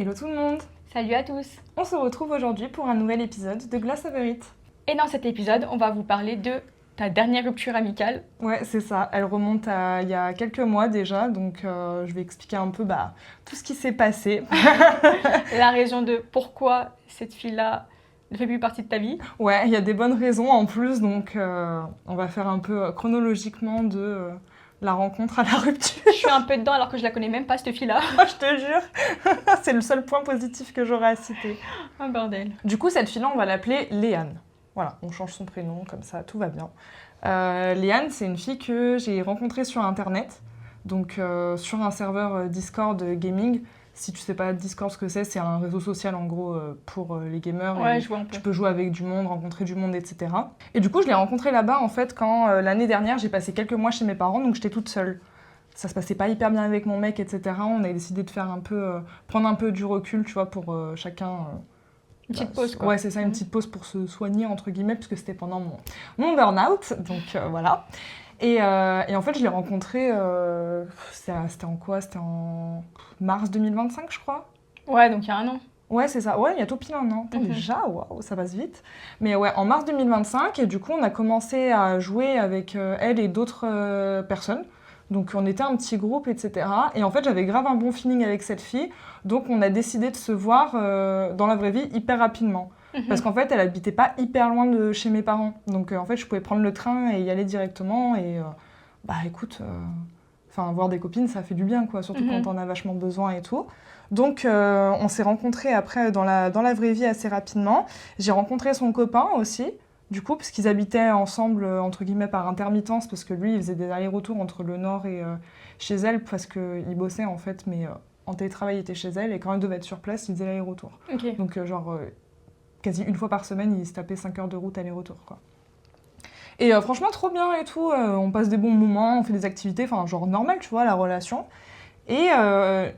Hello tout le monde! Salut à tous! On se retrouve aujourd'hui pour un nouvel épisode de Glace Favorite. Et dans cet épisode, on va vous parler de ta dernière rupture amicale. Ouais, c'est ça. Elle remonte à il y a quelques mois déjà, donc je vais expliquer un peu tout ce qui s'est passé. La raison de pourquoi cette fille-là ne fait plus partie de ta vie. Ouais, il y a des bonnes raisons en plus, donc on va faire un peu chronologiquement de la rencontre à la rupture. Je suis un peu dedans alors que je la connais même pas, cette fille-là. Je te jure, c'est le seul point positif que j'aurais à citer. Un bordel. Du coup, cette fille-là, on va l'appeler Léane. Voilà, on change son prénom, comme ça, tout va bien. Léane, c'est une fille que j'ai rencontrée sur Internet, donc sur un serveur Discord gaming. Si tu sais pas Discord ce que c'est un réseau social en gros pour les gamers. Ouais, je vois un peu. Tu peux jouer avec du monde, rencontrer du monde, etc. Et du coup, je l'ai rencontrée là-bas en fait quand l'année dernière, j'ai passé quelques mois chez mes parents, donc j'étais toute seule. Ça se passait pas hyper bien avec mon mec, etc. On a décidé de faire un peu, prendre un peu du recul, tu vois, pour chacun. Une petite pause, quoi. Ouais, c'est ça, une petite pause pour se soigner, entre guillemets, puisque c'était pendant mon burn-out, donc voilà. Et en fait, je l'ai rencontré, c'était en quoi? C'était en mars 2025, je crois. Ouais, donc il y a un an. Ouais, c'est ça. Ouais, il y a tout pile un an. Attends, déjà, waouh, ça passe vite. Mais ouais, en mars 2025, et du coup, on a commencé à jouer avec elle et d'autres personnes. Donc, on était un petit groupe, etc. Et en fait, j'avais grave un bon feeling avec cette fille. Donc, on a décidé de se voir dans la vraie vie hyper rapidement. Parce qu'en fait, elle habitait pas hyper loin de chez mes parents. Donc, en fait, je pouvais prendre le train et y aller directement. Et écoute, voir des copines, ça fait du bien, quoi. Surtout quand on a vachement besoin et tout. Donc, on s'est rencontrés après dans la vraie vie assez rapidement. J'ai rencontré son copain aussi, du coup, parce qu'ils habitaient ensemble, entre guillemets, par intermittence, parce que lui, il faisait des allers-retours entre le nord et chez elle, parce qu'il bossait, en fait, mais en télétravail, il était chez elle, et quand il devait être sur place, il faisait l'aller-retour. Okay. Donc, quasi une fois par semaine, il se tapait 5 heures de route aller-retour, quoi. Et franchement, trop bien et tout, on passe des bons moments, on fait des activités, genre normal, tu vois, la relation. Et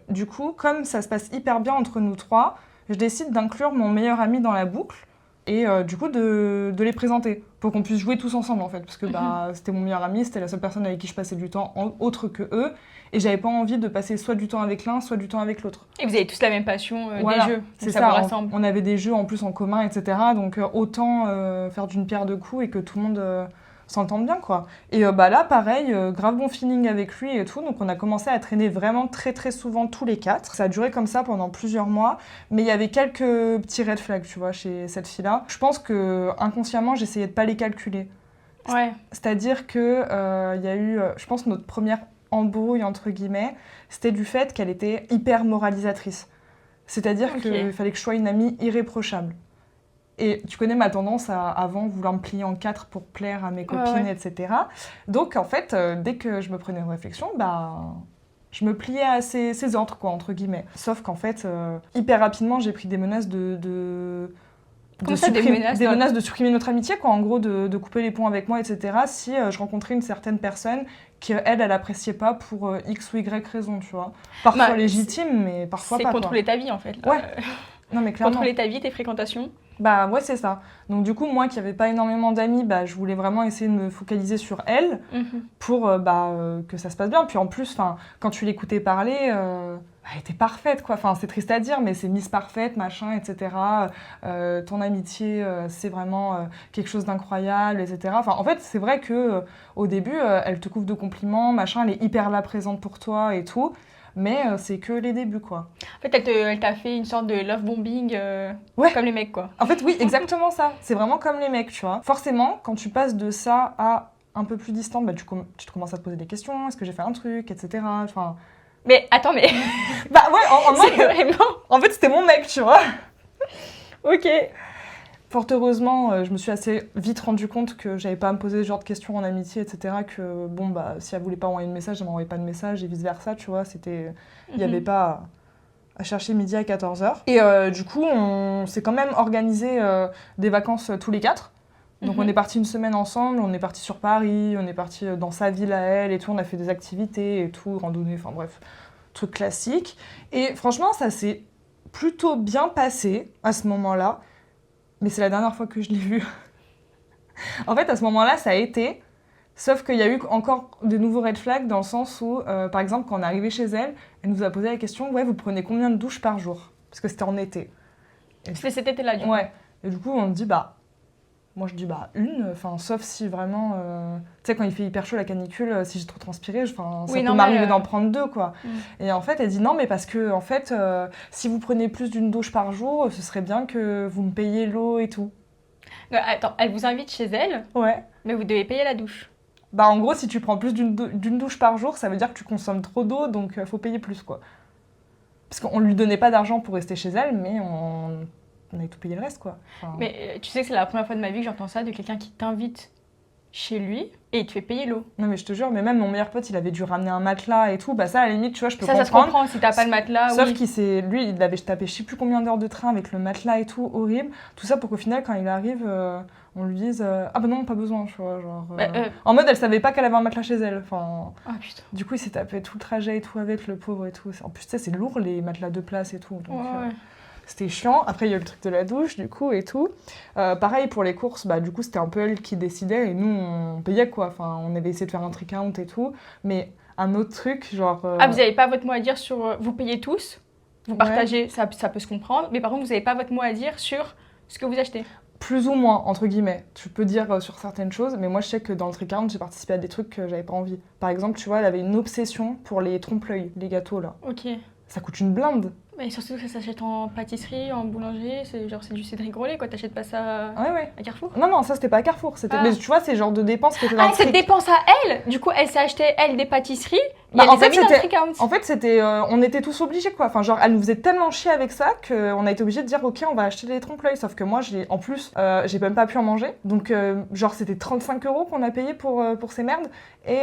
du coup, comme ça se passe hyper bien entre nous trois, je décide d'inclure mon meilleur ami dans la boucle et du coup de les présenter pour qu'on puisse jouer tous ensemble en fait. Parce que c'était mon meilleur ami, c'était la seule personne avec qui je passais du temps autre que eux. Et j'avais pas envie de passer soit du temps avec l'un, soit du temps avec l'autre. Et vous avez tous la même passion voilà, des jeux, c'est ça vous rassemble. On avait des jeux en plus en commun, etc. Donc autant faire d'une pierre deux coups et que tout le monde... s'entendent bien, quoi. Et là, pareil, grave bon feeling avec lui et tout. Donc, on a commencé à traîner vraiment très, très souvent tous les quatre. Ça a duré comme ça pendant plusieurs mois. Mais il y avait quelques petits red flags, tu vois, chez cette fille-là. Je pense que inconsciemment, j'essayais de pas les calculer. Ouais. C'est-à-dire que il y a eu, je pense, notre première embrouille, entre guillemets, c'était du fait qu'elle était hyper moralisatrice. C'est-à-dire qu'il fallait que je sois une amie irréprochable. Et tu connais ma tendance à, avant, vouloir me plier en quatre pour plaire à mes copines, etc. Donc, en fait, dès que je me prenais une réflexion, je me pliais à ses ordres, quoi, entre guillemets. Sauf qu'en fait, hyper rapidement, j'ai pris des menaces des menaces de supprimer notre amitié, quoi. En gros, de couper les ponts avec moi, etc. Si je rencontrais une certaine personne qu'elle appréciait pas pour X ou Y raison, tu vois. Parfois légitime, mais parfois pas, c'est contrôler ta vie, en fait. Là. Ouais. Non, mais clairement. Contrôler ta vie, tes fréquentations. Ouais, c'est ça. Donc du coup, moi qui n'avais pas énormément d'amis, je voulais vraiment essayer de me focaliser sur elle pour que ça se passe bien. Puis en plus, quand tu l'écoutais parler, elle était parfaite, quoi. C'est triste à dire, mais c'est Miss Parfaite, machin, etc. Ton amitié, c'est vraiment quelque chose d'incroyable, etc. En fait, c'est vrai que au début, elle te couvre de compliments, machin, elle est hyper là présente pour toi et tout. Mais c'est que les débuts, quoi. En fait, elle t'a fait une sorte de love bombing, comme les mecs, quoi. En fait, oui, exactement ça. C'est vraiment comme les mecs, tu vois. Forcément, quand tu passes de ça à un peu plus distant, tu te commences à te poser des questions. Est-ce que j'ai fait un truc, etc. Mais attends, mais... en mode... vraiment... En fait, c'était mon mec, tu vois. Ok. Fort heureusement, je me suis assez vite rendu compte que j'avais pas à me poser ce genre de questions en amitié, etc. Que si elle voulait pas envoyer de message, elle m'envoyait pas de message et vice versa, tu vois. Il y avait pas à chercher midi à 14h. Et du coup, on s'est quand même organisé des vacances tous les quatre. Donc on est partis une semaine ensemble, on est partis sur Paris, on est partis dans sa ville à elle et tout. On a fait des activités et tout, randonnée, bref, truc classique. Et franchement, ça s'est plutôt bien passé à ce moment-là. Mais c'est la dernière fois que je l'ai vue. En fait, à ce moment-là, ça a été... Sauf qu'il y a eu encore de nouveaux red flags dans le sens où, par exemple, quand on est arrivé chez elle, elle nous a posé la question « Ouais, vous prenez combien de douches par jour ?» parce que c'était en été. C'était cet été-là, du coup. Ouais. Et du coup, on me dit, moi je dis, une, enfin, sauf si vraiment, tu sais, quand il fait hyper chaud, la canicule, si j'ai trop transpiré, ça peut m'arriver d'en prendre 2, quoi. Et en fait, elle dit, non, mais parce que, en fait, si vous prenez plus d'une douche par jour, ce serait bien que vous me payiez l'eau et tout. Attends, elle vous invite chez elle, Ouais. mais vous devez payer la douche. En gros, si tu prends plus d'une douche par jour, ça veut dire que tu consommes trop d'eau, donc faut payer plus, quoi. Parce qu'on lui donnait pas d'argent pour rester chez elle, mais on avait tout payé le reste, quoi. Enfin... Mais tu sais que c'est la première fois de ma vie que j'entends ça de quelqu'un qui t'invite chez lui et il te fait payer l'eau. Non, mais je te jure, mais même mon meilleur pote, il avait dû ramener un matelas et tout. Ça, à la limite, tu vois, je peux ça comprendre. Ça se comprend si t'as pas le matelas. Sauf lui, il avait tapé je sais plus combien d'heures de train avec le matelas et tout, horrible. Tout ça pour qu'au final, quand il arrive, on lui dise ah bah non, pas besoin, tu vois. Genre, en mode, elle savait pas qu'elle avait un matelas chez elle. Enfin, putain. Du coup, il s'est tapé tout le trajet et tout avec le pauvre et tout. En plus, tu sais, c'est lourd les matelas de place et tout. Donc, c'était chiant. Après, il y a eu le truc de la douche, du coup, et tout. Pareil, pour les courses, du coup, c'était un peu elle qui décidait et nous, on payait, quoi. Enfin, on avait essayé de faire un trick-out et tout. Mais un autre truc, genre... vous n'avez pas votre mot à dire sur... vous payez tous, vous partagez, ça peut se comprendre. Mais par contre, vous n'avez pas votre mot à dire sur ce que vous achetez. Plus ou moins, entre guillemets. Tu peux dire sur certaines choses, mais moi, je sais que dans le trick-out, j'ai participé à des trucs que j'avais pas envie. Par exemple, tu vois, elle avait une obsession pour les trompe-l'œil, les gâteaux, là. Ok. Ça coûte une blinde. Mais surtout que ça s'achète en pâtisserie, en boulangerie, c'est du Cédric Grolet, quoi. T'achètes pas ça à Carrefour? Non, ça c'était pas à Carrefour. Mais tu vois, c'est le genre de dépenses qui étaient dans le cette dépense à elle. Du coup, elle s'est acheté, elle, des pâtisseries. En fait, c'était, on était tous obligés, quoi. Enfin, genre, elle nous faisait tellement chier avec ça qu'on a été obligés de dire, ok, on va acheter les trompe-l'œil. Sauf que moi, en plus, j'ai même pas pu en manger. Donc, genre, c'était 35 € qu'on a payé pour ces merdes. Et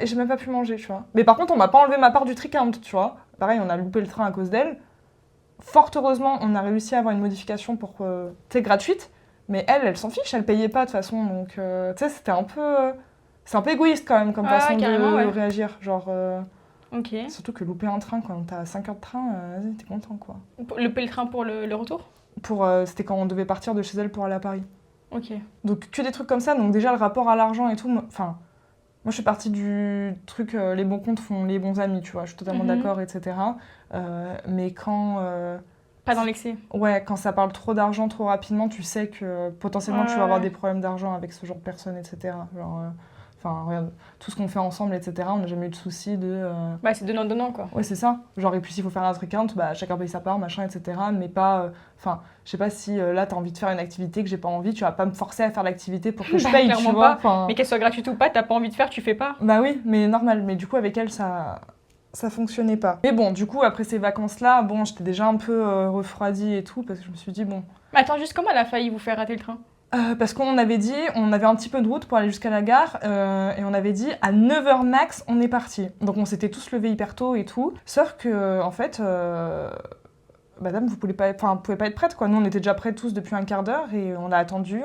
j'ai même pas pu manger, tu vois. Mais par contre, on m'a pas enlevé ma part du trick-out, tu vois. Pareil, on a loupé le train à cause d'elle. Fort heureusement, on a réussi à avoir une modification pour gratuite, mais elle s'en fiche, elle payait pas de toute façon, donc tu sais, c'était un peu... c'est un peu égoïste quand même comme façon de réagir, genre... Ok. Surtout que louper un train quand t'as 5 heures de train, vas-y, t'es content, quoi. Louper le train pour le retour? C'était quand on devait partir de chez elle pour aller à Paris. Ok. Donc que des trucs comme ça, donc déjà le rapport à l'argent et tout, enfin... Moi, je suis partie du truc, les bons comptes font les bons amis, tu vois, je suis totalement d'accord, etc. Mais quand... Pas dans l'excès. Ouais, quand ça parle trop d'argent trop rapidement, tu sais que potentiellement tu vas avoir des problèmes d'argent avec ce genre de personnes, etc. Genre, regarde, tout ce qu'on fait ensemble, etc. On n'a jamais eu de soucis de... c'est donnant-donnant, quoi. Ouais, c'est ça. Genre, et puis s'il faut faire un trick-out, chacun paye sa part, machin, etc. Mais pas... je sais pas si là, t'as envie de faire une activité que j'ai pas envie, tu vas pas me forcer à faire l'activité pour que je paye, tu vois. Mais qu'elle soit gratuite ou pas, t'as pas envie de faire, tu fais pas. Bah oui, mais normal. Mais du coup, avec elle, ça fonctionnait pas. Mais bon, du coup, après ces vacances-là, j'étais déjà un peu refroidie et tout, parce que je me suis dit, bon... Mais attends, juste comment elle a failli vous faire rater le train? Parce qu'on avait dit, on avait un petit peu de route pour aller jusqu'à la gare, et on avait dit, à 9h max, on est parti. Donc on s'était tous levés hyper tôt et tout, sauf que, en fait... Madame, vous pouvez pas être prête, quoi. Nous, on était déjà prêts tous depuis un quart d'heure, et on a attendu.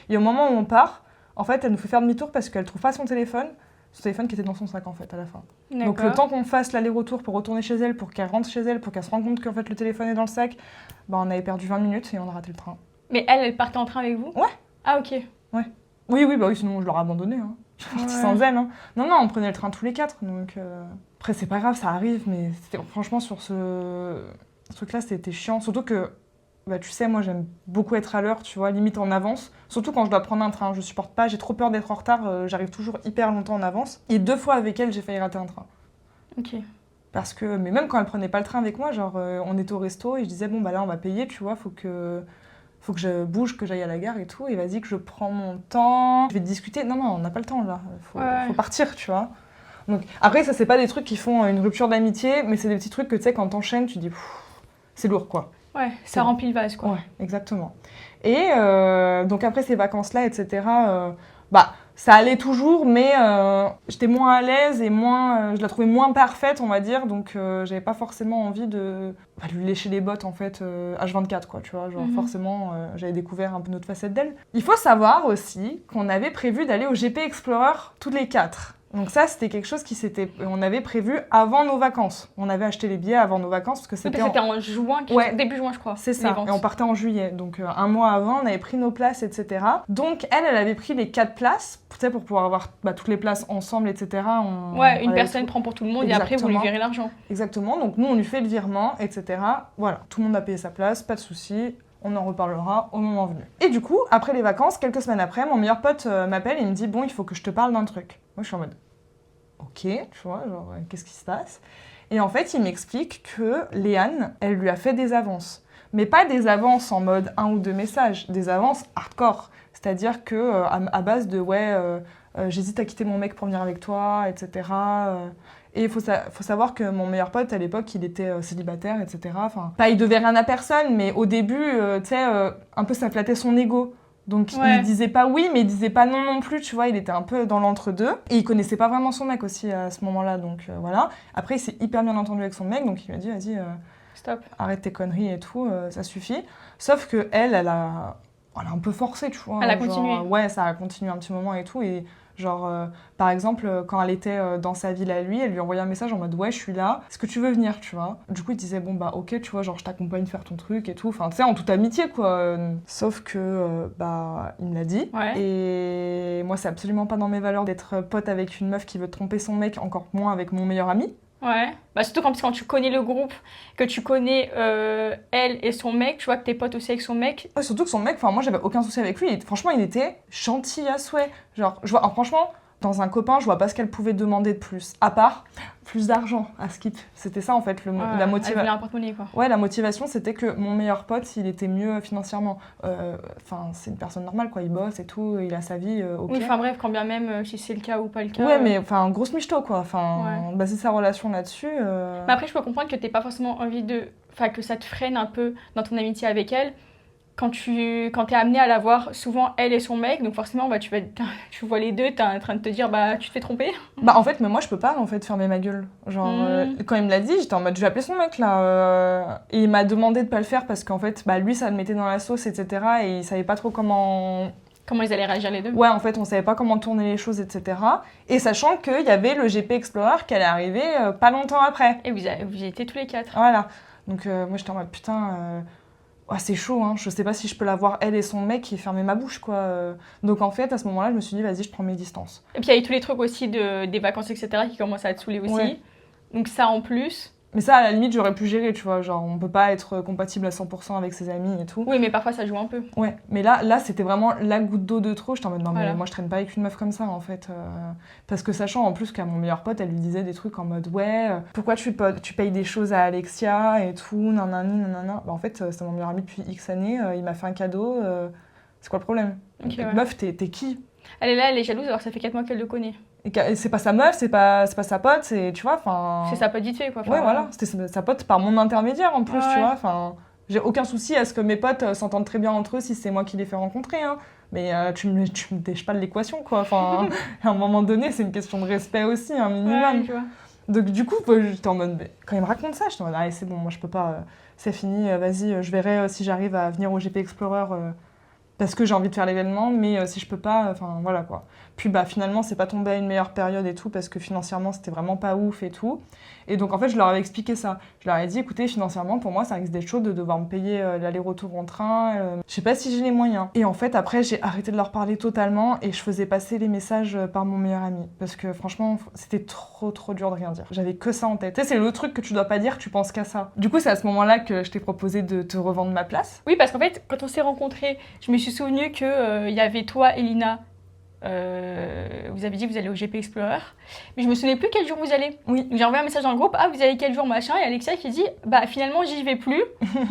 Et au moment où on part, en fait, elle nous fait faire demi-tour parce qu'elle trouve pas son téléphone qui était dans son sac, en fait, à la fin. D'accord. Donc, le temps qu'on fasse l'aller-retour pour retourner chez elle, pour qu'elle rentre chez elle, pour qu'elle se rende compte qu'en fait, le téléphone est dans le sac, on avait perdu 20 minutes et on a raté le train. Mais elle partait en train avec vous? Ouais. Ah, ok. Ouais. Oui, sinon je l'aurais abandonné. Hein. Je suis partie sans elle. Hein. Non, on prenait le train tous les 4. Donc, après, c'est pas grave, ça arrive, mais franchement, sur ce truc-là, c'était chiant. Surtout que, tu sais, moi, j'aime beaucoup être à l'heure, tu vois, limite en avance. Surtout quand je dois prendre un train. Je supporte pas, j'ai trop peur d'être en retard. J'arrive toujours hyper longtemps en avance. Et 2 fois avec elle, j'ai failli rater un train. Ok. Parce que, mais même quand elle prenait pas le train avec moi, genre, on était au resto et je disais, là, on va payer, tu vois, faut que je bouge, que j'aille à la gare et tout. Et vas-y, que je prends mon temps. Je vais te discuter. Non, on n'a pas le temps, là. Faut partir, tu vois. Donc, après, ça, c'est pas des trucs qui font une rupture d'amitié, mais c'est des petits trucs que, tu sais, quand t'enchaînes, tu dis, c'est lourd, quoi. Ouais, ça remplit le vase, quoi. Ouais, exactement. Et donc, après ces vacances-là, etc., ça allait toujours, mais j'étais moins à l'aise et je la trouvais moins parfaite, on va dire. Donc, j'avais pas forcément envie de lui lécher les bottes, en fait, H24, quoi, tu vois. Genre, forcément, j'avais découvert une autre facette d'elle. Il faut savoir aussi qu'on avait prévu d'aller au GP Explorer tous les 4. Donc ça, c'était quelque chose on avait prévu avant nos vacances. On avait acheté les billets avant nos vacances parce que c'était en juin, début juin je crois. C'est ça, et on partait en juillet. Donc un mois avant, on avait pris nos places, etc. Donc elle avait pris les 4 places, pour pouvoir avoir toutes les places ensemble, etc. Une personne prend pour tout le monde. Exactement. Et après vous lui virez l'argent. Exactement, donc nous on lui fait le virement, etc. Voilà, tout le monde a payé sa place, pas de souci. On en reparlera au moment venu. Et du coup, après les vacances, quelques semaines après, mon meilleur pote m'appelle et il me dit « Bon, il faut que je te parle d'un truc. » Moi, je suis en mode « Ok, tu vois, genre, qu'est-ce qui se passe ?» Et en fait, il m'explique que Léane, elle lui a fait des avances. Mais pas des avances en mode 1 ou 2 messages, des avances hardcore. C'est-à-dire que à base de « j'hésite à quitter mon mec pour venir avec toi, etc. » Et il faut savoir que mon meilleur pote, à l'époque, il était célibataire, etc. Enfin, il devait rien à personne, mais au début, tu sais, un peu ça flattait son ego. Donc il disait pas oui, mais il disait pas non non plus, tu vois, il était un peu dans l'entre-deux. Et il connaissait pas vraiment son mec aussi à ce moment-là, donc voilà. Après, il s'est hyper bien entendu avec son mec, donc il m'a dit, vas-y, stop, arrête tes conneries et tout, ça suffit. Sauf que elle a un peu forcé, tu vois. Elle a continué. Ouais, ça a continué un petit moment et tout, et... Genre, par exemple, quand elle était dans sa ville à lui, elle lui envoyait un message en mode « Ouais, je suis là, est-ce que tu veux venir ?» tu vois. Du coup, il disait « Bon, bah ok, tu vois, genre je t'accompagne faire ton truc et tout. » Enfin, tu sais, en toute amitié, quoi. Sauf que, il me l'a dit. Ouais. Et moi, c'est absolument pas dans mes valeurs d'être pote avec une meuf qui veut tromper son mec, encore moins avec mon meilleur ami. Ouais, surtout quand tu connais le groupe, que tu connais elle et son mec, tu vois que t'es pote aussi avec son mec. Ouais, surtout que son mec, moi j'avais aucun souci avec lui, franchement il était gentil à souhait. Genre, franchement, dans un copain, je vois pas ce qu'elle pouvait demander de plus, à part plus d'argent à Skip. C'était ça en fait, la motivation. Elle voulait un porte-monnaie quoi. Ouais, la motivation c'était que mon meilleur pote, il était mieux financièrement. C'est une personne normale quoi, il bosse et tout, il a sa vie, ok. Oui, enfin bref, quand bien même si c'est le cas ou pas le cas. Ouais, mais grosse michto quoi, baser sa relation là-dessus. Mais après, je peux comprendre que t'aies pas forcément envie que ça te freine un peu dans ton amitié avec elle. Quand t'es amené à la voir souvent elle et son mec, donc forcément tu vois les deux, t'es en train de te dire tu te fais tromper. En fait, mais moi je peux pas en fait fermer ma gueule. Genre quand il me l'a dit, j'étais en mode je vais appeler son mec là. Et il m'a demandé de pas le faire parce qu'en fait lui ça le mettait dans la sauce, etc. Et il savait pas trop comment ils allaient réagir les deux. Ouais, en fait on savait pas comment tourner les choses, etc. Et sachant qu'il y avait le GP Explorer qui allait arriver pas longtemps après. Et vous y étiez tous les 4. Voilà. Donc moi j'étais en mode putain... c'est chaud, hein. Je sais pas si je peux la voir, elle et son mec, et fermer ma bouche, quoi. Donc en fait, à ce moment-là, je me suis dit, vas-y, je prends mes distances. Et puis il y a eu tous les trucs aussi des vacances, etc. qui commencent à te saouler aussi. Ouais. Donc ça en plus... Mais ça, à la limite, j'aurais pu gérer, tu vois. Genre, on peut pas être compatible à 100% avec ses amis et tout. Oui, mais parfois, ça joue un peu. Ouais, mais là c'était vraiment la goutte d'eau de trop. J'étais en mode, non, mais moi, je traîne pas avec une meuf comme ça, en fait. Parce que sachant, en plus, qu'à mon meilleur pote, elle lui disait des trucs en mode, ouais, pourquoi tu payes des choses à Alexia et tout, nanani, nanana. En fait, c'est mon meilleur ami depuis X années. Il m'a fait un cadeau. C'est quoi le problème? Okay, ouais. Meuf, t'es qui? Elle est là, elle est jalouse, alors ça fait 4 mois qu'elle le connaît. Et c'est pas sa meuf, c'est pas sa pote, c'est, tu vois, enfin... C'est sa pote vite fait, quoi. Ouais, voilà, c'était sa pote par mon intermédiaire, en plus, tu vois, enfin... J'ai aucun souci à ce que mes potes s'entendent très bien entre eux si c'est moi qui les fais rencontrer, hein. Mais tu me dèches pas de l'équation, quoi. Enfin, à un moment donné, c'est une question de respect aussi, un minimum. Ouais, je vois. Donc du coup, j'étais en mode... Quand il me raconte ça, j'étais en mode, allez, c'est bon, moi je peux pas... c'est fini, vas-y, je verrai si j'arrive à venir au GP Explorer... parce que j'ai envie de faire l'événement, mais si je peux pas, enfin voilà quoi. Puis finalement, c'est pas tombé à une meilleure période et tout, parce que financièrement, c'était vraiment pas ouf et tout. Et donc en fait, je leur avais expliqué ça. Je leur ai dit, écoutez, financièrement, pour moi, ça risque d'être chaud de devoir me payer l'aller-retour en train. Je sais pas si j'ai les moyens. Et en fait, après, j'ai arrêté de leur parler totalement et je faisais passer les messages par mon meilleur ami. Parce que franchement, c'était trop dur de rien dire. J'avais que ça en tête. Tu sais, c'est le truc que tu dois pas dire, tu penses qu'à ça. Du coup, c'est à ce moment-là que je t'ai proposé de te revendre ma place. Oui, parce qu'en fait, quand on s'est rencontrés, je me suis souvenu qu'il y avait toi et Lina. Vous avez dit que vous allez au GP Explorer, mais je me souvenais plus quel jour vous allez. Oui. J'ai envoyé un message dans le groupe, vous allez quel jour machin, et Alexia qui dit finalement j'y vais plus,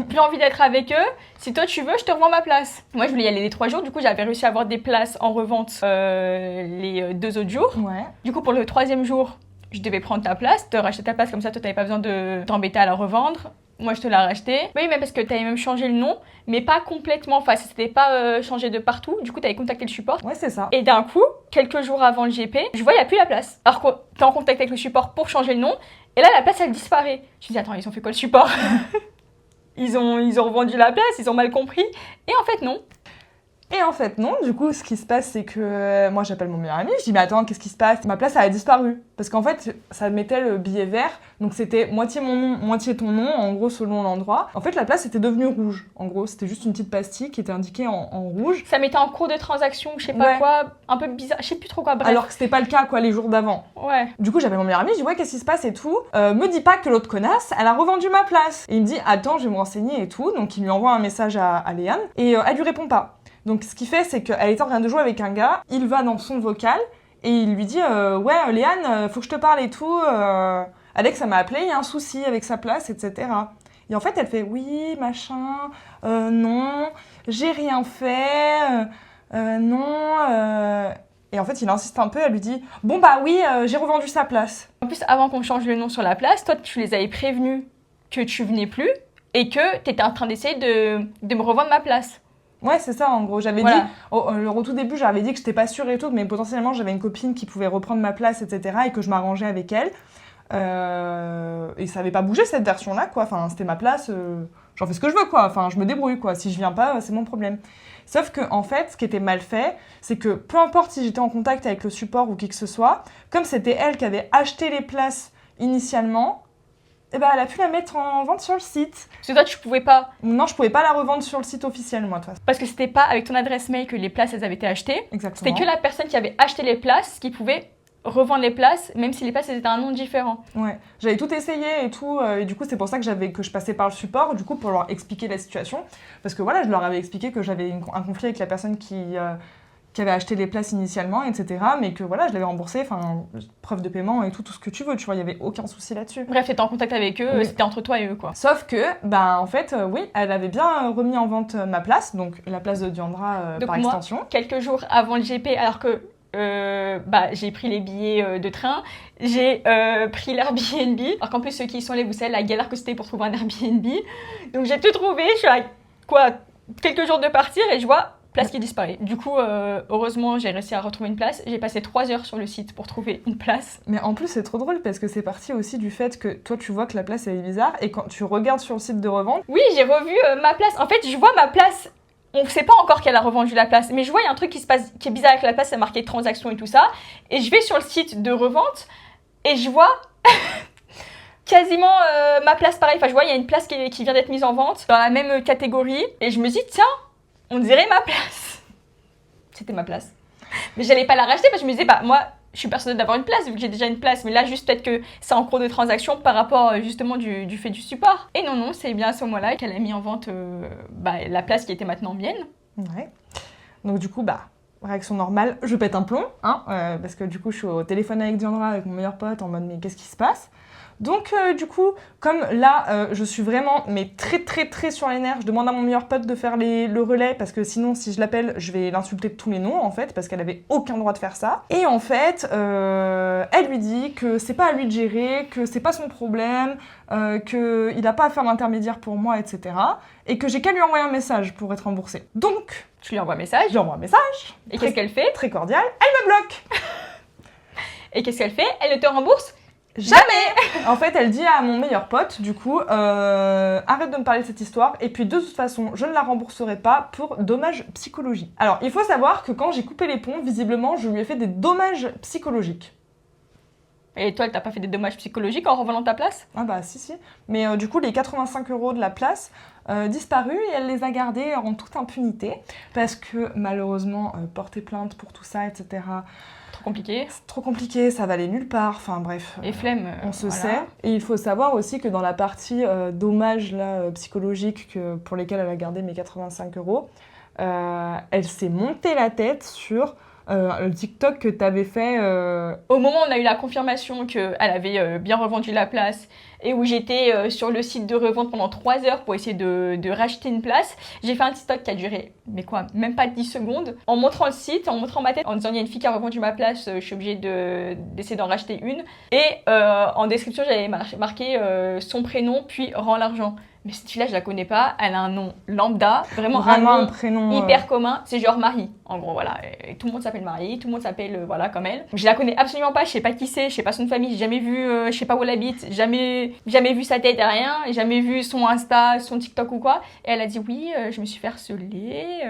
plus envie d'être avec eux, si toi tu veux je te revends ma place. Moi je voulais y aller les 3 jours, du coup j'avais réussi à avoir des places en revente les 2 autres jours. Ouais. Du coup pour le 3e jour, je devais prendre ta place, te racheter ta place, comme ça toi t'avais pas besoin de t'embêter à la revendre. Moi, je te l'ai racheté. Oui, mais parce que tu avais même changé le nom, mais pas complètement. Enfin, c'était pas changé de partout. Du coup, tu avais contacté le support. Ouais, c'est ça. Et d'un coup, quelques jours avant le GP, je vois, il n'y a plus la place. Alors que tu es en contact avec le support pour changer le nom. Et là, la place, elle disparaît. Je me dis, attends, ils ont fait quoi le support? ils ont revendu la place, ils ont mal compris. Et en fait, non. Et en fait, non. Du coup, ce qui se passe, c'est que moi, j'appelle mon meilleur ami. Je dis, mais attends, qu'est-ce qui se passe? Ma place, elle a disparu. Parce qu'en fait, ça mettait le billet vert. Donc, c'était moitié mon nom, moitié ton nom, en gros, selon l'endroit. En fait, la place était devenue rouge. En gros, c'était juste une petite pastille qui était indiquée en rouge. Ça mettait en cours de transaction, je sais pas quoi, un peu bizarre, je sais plus trop quoi, bref. Alors que c'était pas le cas, quoi, les jours d'avant. Ouais. Du coup, j'appelle mon meilleur ami, je dis, ouais, qu'est-ce qui se passe et tout. Me dis pas que l'autre connasse, elle a revendu ma place. Et il me dit, attends, je vais me renseigner et tout. Donc, il lui envoie un message à Léane. Et elle lui répond pas. Donc, ce qu'il fait, c'est qu'elle était en train de jouer avec un gars. Il va dans son vocal et il lui dit ouais, Léane, faut que je te parle et tout. Alex, ça m'a appelé, il y a un souci avec sa place, etc. Et en fait, elle fait oui, machin, non, j'ai rien fait, non. Et en fait, il insiste un peu, elle lui dit bon, bah oui, j'ai revendu sa place. En plus, avant qu'on change le nom sur la place, toi, tu les avais prévenus que tu venais plus et que t'étais en train d'essayer de me revendre ma place. Ouais, c'est ça, en gros. J'avais dit, au tout début, j'avais dit que j'étais pas sûre et tout, mais potentiellement, j'avais une copine qui pouvait reprendre ma place, etc., et que je m'arrangeais avec elle. Et ça avait pas bougé, cette version-là, quoi. Enfin, c'était ma place, j'en fais ce que je veux, quoi. Enfin, je me débrouille, quoi. Si je viens pas, c'est mon problème. Sauf que, en fait, ce qui était mal fait, c'est que peu importe si j'étais en contact avec le support ou qui que ce soit, comme c'était elle qui avait acheté les places initialement, eh ben, elle a pu la mettre en vente sur le site. Parce que toi, tu pouvais pas. Non, je pouvais pas la revendre sur le site officiel, moi, de toute façon. Parce que c'était pas avec ton adresse mail que les places, elles avaient été achetées. Exactement. C'était que la personne qui avait acheté les places qui pouvait revendre les places, même si les places, elles étaient un nom différent. Ouais, j'avais tout essayé et tout, et du coup, c'est pour ça que je passais par le support, du coup, pour leur expliquer la situation. Parce que voilà, je leur avais expliqué que j'avais un conflit avec la personne qui avait acheté les places initialement, etc. Mais que voilà, je l'avais remboursé, enfin, preuve de paiement et tout ce que tu veux, tu vois, il y avait aucun souci là-dessus. Bref, t'étais en contact avec eux, Oui. c'était entre toi et eux, quoi. Sauf que, en fait, oui, elle avait bien remis en vente ma place, donc la place de Diandra par extension. Moi, quelques jours avant le GP, alors que j'ai pris les billets de train, j'ai pris l'Airbnb, alors qu'en plus ceux qui y sont allés, vous savez la galère que c'était pour trouver un Airbnb, donc j'ai tout trouvé, je suis à quelques jours de partir et je vois place qui disparaît. Du coup, heureusement, j'ai réussi à retrouver une place. J'ai passé 3 heures sur le site pour trouver une place. Mais en plus, c'est trop drôle parce que c'est parti aussi du fait que toi, tu vois que la place, elle est bizarre. Et quand tu regardes sur le site de revente... Oui, j'ai revu ma place. En fait, je vois ma place. On ne sait pas encore qu'elle a revendu la place. Mais je vois, il y a un truc qui se passe, qui est bizarre avec la place. C'est marqué transaction et tout ça. Et je vais sur le site de revente et je vois... quasiment ma place pareil. Enfin, je vois, il y a une place qui vient d'être mise en vente dans la même catégorie. Et je me dis, tiens, on dirait ma place. C'était ma place. Mais j'allais pas la racheter parce que je me disais, moi, je suis persuadée d'avoir une place vu que j'ai déjà une place. Mais là, juste peut-être que c'est en cours de transaction par rapport justement du fait du support. Et non, c'est bien à ce moment-là qu'elle a mis en vente la place qui était maintenant mienne. Ouais. Donc du coup, réaction normale, je pète un plomb, hein, parce que du coup, je suis au téléphone avec Diandra, avec mon meilleur pote, en mode, mais qu'est-ce qui se passe ? Donc du coup, comme là, je suis vraiment très très très sur les nerfs, je demande à mon meilleur pote de faire le relais parce que sinon, si je l'appelle, je vais l'insulter de tous les noms en fait, parce qu'elle avait aucun droit de faire ça. Et en fait, elle lui dit que c'est pas à lui de gérer, que c'est pas son problème, qu'il a pas à faire l'intermédiaire pour moi, etc. Et que j'ai qu'à lui envoyer un message pour être remboursée. Donc, tu lui envoies un message. Je lui envoie un message. Et qu'est-ce qu'elle fait ? Très cordial, elle me bloque. Et qu'est-ce qu'elle fait ? Elle ne te rembourse ? Jamais. En fait, elle dit à mon meilleur pote, du coup, arrête de me parler de cette histoire, et puis de toute façon, je ne la rembourserai pas pour dommages psychologiques. Alors, il faut savoir que quand j'ai coupé les ponts, visiblement, je lui ai fait des dommages psychologiques. Et toi, elle t'a pas fait des dommages psychologiques en revendant ta place ? Ah si. Mais du coup, les 85 € de la place disparu et elle les a gardés en toute impunité, parce que malheureusement, porter plainte pour tout ça, etc., compliqué. C'est trop compliqué, ça va aller nulle part, enfin bref. Et flemme. On se sait. Et il faut savoir aussi que dans la partie dommages psychologiques pour lesquels elle a gardé mes 85 €, elle s'est montée la tête sur le TikTok que tu avais fait. Au moment où on a eu la confirmation qu'elle avait bien revendu la place et où j'étais sur le site de revente pendant 3 heures pour essayer de racheter une place, j'ai fait un TikTok qui a duré, même pas 10 secondes, en montrant le site, en montrant ma tête, en disant il y a une fille qui a revendu ma place, je suis obligée d'essayer d'en racheter une. Et en description, j'avais marqué son prénom, puis rends l'argent. mais cette fille-là, je la connais pas, elle a un nom lambda, vraiment un nom prénom hyper commun, c'est genre Marie, en gros, voilà. Et tout le monde s'appelle Marie, tout le monde s'appelle, voilà, comme elle. Je la connais absolument pas, je sais pas qui c'est, je sais pas son famille, j'ai jamais vu, je sais pas où elle habite, jamais vu sa tête, rien, jamais vu son Insta, son TikTok ou quoi. Et elle a dit oui, je me suis fait harceler.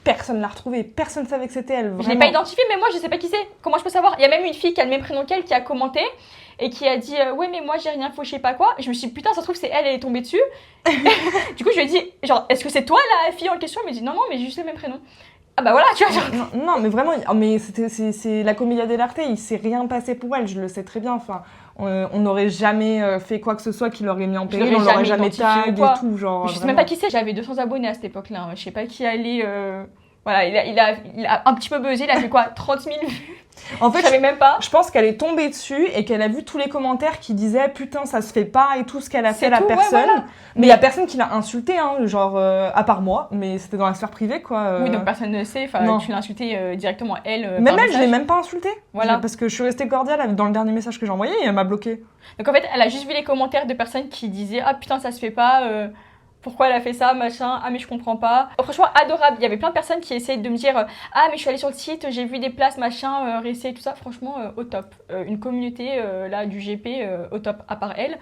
Personne l'a retrouvée, personne savait que c'était elle, vraiment. Je l'ai pas identifiée, mais moi, je sais pas qui c'est. Comment je peux savoir? Il y a même une fille qui a le même prénom qu'elle qui a commenté et qui a dit ouais mais moi j'ai rien faux je sais pas quoi. Et je me suis dit putain ça se trouve c'est elle est tombée dessus. Du coup je lui ai dit genre est-ce que c'est toi la fille en question? Elle m'a dit non mais j'ai juste le même prénom. Ah bah voilà tu vois genre... non mais vraiment mais c'est la commedia dell'arte, il s'est rien passé pour elle, je le sais très bien, enfin on n'aurait jamais fait quoi que ce soit qui l'aurait mis en péril, on l'aurait jamais tag et tout genre. Je sais même pas qui c'est, j'avais 200 abonnés à cette époque là, je sais pas qui allait voilà, il a un petit peu buzzé, il a fait quoi 30 000 vues. En fait, je savais même pas. Je pense qu'elle est tombée dessus et qu'elle a vu tous les commentaires qui disaient putain ça se fait pas et tout ce qu'elle a fait la personne. Ouais, voilà. Mais il y a personne qui l'a insultée, hein, genre à part moi, mais c'était dans la sphère privée quoi. Oui donc personne ne sait, enfin tu l'as insultée directement elle. Même elle, je l'ai même pas insultée. Voilà. Parce que je suis restée cordiale dans le dernier message que j'ai envoyé et elle m'a bloquée. Donc en fait elle a juste vu les commentaires de personnes qui disaient ah putain ça se fait pas. Pourquoi elle a fait ça, machin, ah mais je comprends pas. Franchement, adorable. Il y avait plein de personnes qui essayaient de me dire ah mais je suis allée sur le site, j'ai vu des places, machin, réessayer tout ça. Franchement, au top. Une communauté là du GP au top, à part elle.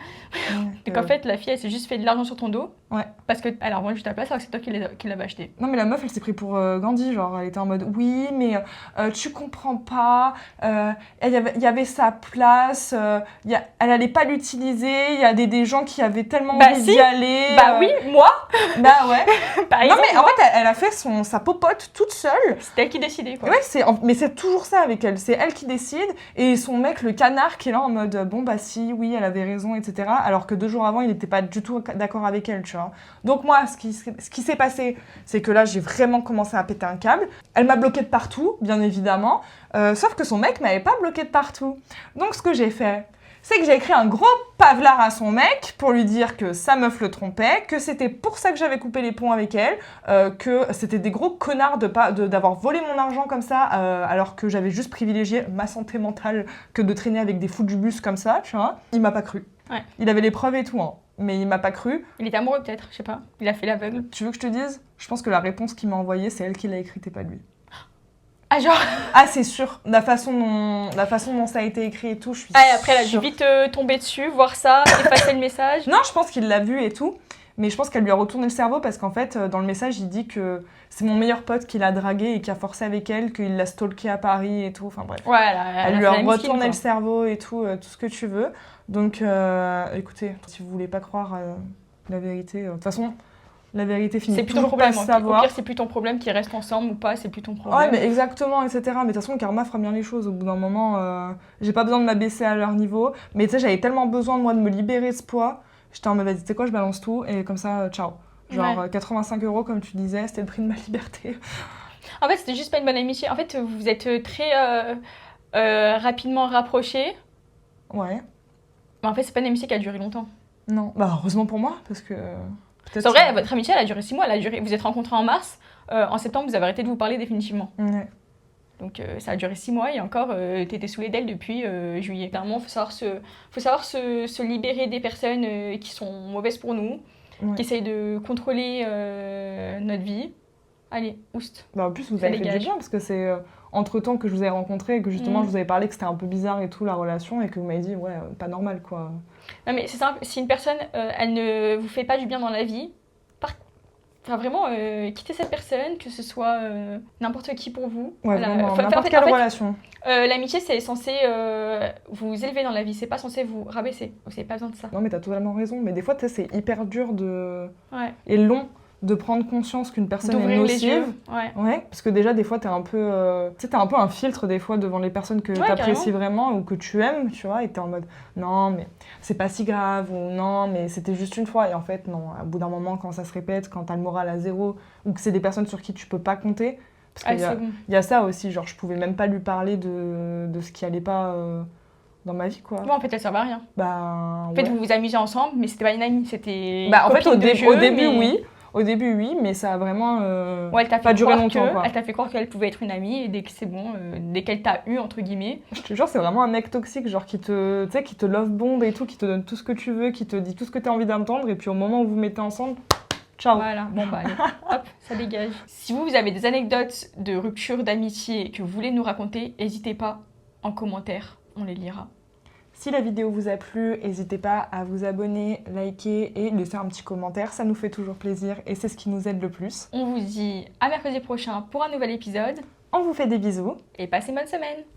Donc en fait, la fille, elle s'est juste fait de l'argent sur ton dos. Ouais. Parce qu'elle a revendu ta place alors que c'est toi qui l'avais acheté. Non mais la meuf, elle s'est pris pour Gandhi, genre elle était en mode oui mais tu comprends pas, il y avait sa place, elle allait pas l'utiliser, il y a des gens qui avaient tellement envie d'y aller. Bah oui, moi. Bah ouais. Par exemple, non mais en fait elle a fait sa popote toute seule. C'est elle qui décidait quoi. Ouais mais c'est toujours ça avec elle, c'est elle qui décide et son mec le canard qui est là en mode bon bah si oui elle avait raison etc. Alors que 2 jours avant il n'était pas du tout d'accord avec elle tu vois. Donc moi ce qui s'est passé c'est que là j'ai vraiment commencé à péter un câble. Elle m'a bloquée de partout bien évidemment, sauf que son mec m'avait pas bloquée de partout. Donc ce que j'ai fait c'est que j'ai écrit un gros pavelard à son mec pour lui dire que sa meuf le trompait, que c'était pour ça que j'avais coupé les ponts avec elle, que c'était des gros connards d'avoir volé mon argent comme ça, alors que j'avais juste privilégié ma santé mentale que de traîner avec des fous du bus comme ça, tu vois. Il m'a pas cru. Ouais. Il avait les preuves et tout, hein, mais il m'a pas cru. Il était amoureux peut-être, je sais pas. Il a fait l'aveugle. Tu veux que je te dise? Je pense que la réponse qu'il m'a envoyée, c'est elle qui l'a écrite et pas lui. Ah genre ah c'est sûr, la façon dont ça a été écrit et tout, je suis après elle a dû vite tomber dessus, voir ça, effacer le message. Non, je pense qu'il l'a vu et tout, mais je pense qu'elle lui a retourné le cerveau parce qu'en fait, dans le message, il dit que c'est mon meilleur pote qui l'a dragué et qui a forcé avec elle, qu'il l'a stalké à Paris et tout, enfin bref. Ouais, elle lui a retourné le cerveau et tout, tout ce que tu veux. Donc écoutez, si vous voulez pas croire la vérité, de toute façon... La vérité finit toujours par se savoir. Au pire, c'est plus ton problème qu'ils restent ensemble ou pas, c'est plus ton problème. Ouais, mais exactement, etc. Mais de toute façon, le karma fera bien les choses. Au bout d'un moment, j'ai pas besoin de m'abaisser à leur niveau. Mais tu sais, j'avais tellement besoin, moi, de me libérer de ce poids. J'étais en mode, vas-y, tu sais quoi, je balance tout. Et comme ça, ciao. Genre, 85 €, comme tu disais, c'était le prix de ma liberté. En fait, c'était juste pas une bonne amitié. En fait, vous êtes très rapidement rapprochés. Ouais. Mais en fait, c'est pas une amitié qui a duré longtemps. Non. Bah, heureusement pour moi, parce que... C'est vrai, votre amitié, elle a duré 6 mois. Vous êtes rencontrés en mars. En septembre, vous avez arrêté de vous parler définitivement. Ouais. Donc, ça a duré 6 mois et encore, t'étais saoulée d'elle depuis juillet. Clairement, faut savoir se libérer des personnes qui sont mauvaises pour nous, qui essayent de contrôler notre vie. Allez, oust. Bah, en plus, vous avez fait du bien parce que c'est entre-temps que je vous ai rencontré et que justement, je vous avais parlé que c'était un peu bizarre et tout, la relation, et que vous m'avez dit, ouais, pas normal, quoi. Non mais c'est simple, si une personne, elle ne vous fait pas du bien dans la vie, vraiment, quittez cette personne, que ce soit n'importe qui pour vous. Ouais, voilà. Vraiment, n'importe quelle relation. L'amitié, c'est censé vous élever dans la vie, c'est pas censé vous rabaisser. Vous n'avez pas besoin de ça. Non mais t'as totalement raison, mais des fois, tu sais, c'est hyper dur et long de prendre conscience qu'une personne est nocive. Ouais, parce que déjà, des fois, t'es un peu un filtre, des fois, devant les personnes que t'apprécies vraiment ou que tu aimes, tu vois, et t'es en mode, non, mais c'est pas si grave, ou non, mais c'était juste une fois. Et en fait, non, au bout d'un moment, quand ça se répète, quand t'as le moral à zéro, ou que c'est des personnes sur qui tu peux pas compter, parce qu'il y a ça aussi, genre, je pouvais même pas lui parler de ce qui allait pas... dans ma vie, quoi. Bon, en fait, elle servait à rien. Bah, en fait, vous vous amusez ensemble, mais c'était pas une amie, c'était... Bah, en fait, au début, oui. Au début, oui, mais ça a vraiment Ouais, elle t'a pas fait duré croire longtemps, quoi. elle t'a fait croire qu'elle pouvait être une amie et dès que c'est bon, dès qu'elle t'a eu entre guillemets. Je te jure, c'est vraiment un mec toxique, genre qui te, tu sais, qui te love bomb et tout, qui te donne tout ce que tu veux, qui te dit tout ce que tu as envie d'entendre, et puis au moment où vous mettez ensemble, ciao. Voilà, bon bah allez, hop, ça dégage. Si vous avez des anecdotes de rupture d'amitié que vous voulez nous raconter, n'hésitez pas en commentaire, on les lira. Si la vidéo vous a plu, n'hésitez pas à vous abonner, liker et laisser un petit commentaire, ça nous fait toujours plaisir et c'est ce qui nous aide le plus. On vous dit à mercredi prochain pour un nouvel épisode On vous fait des bisous. et passez une bonne semaine.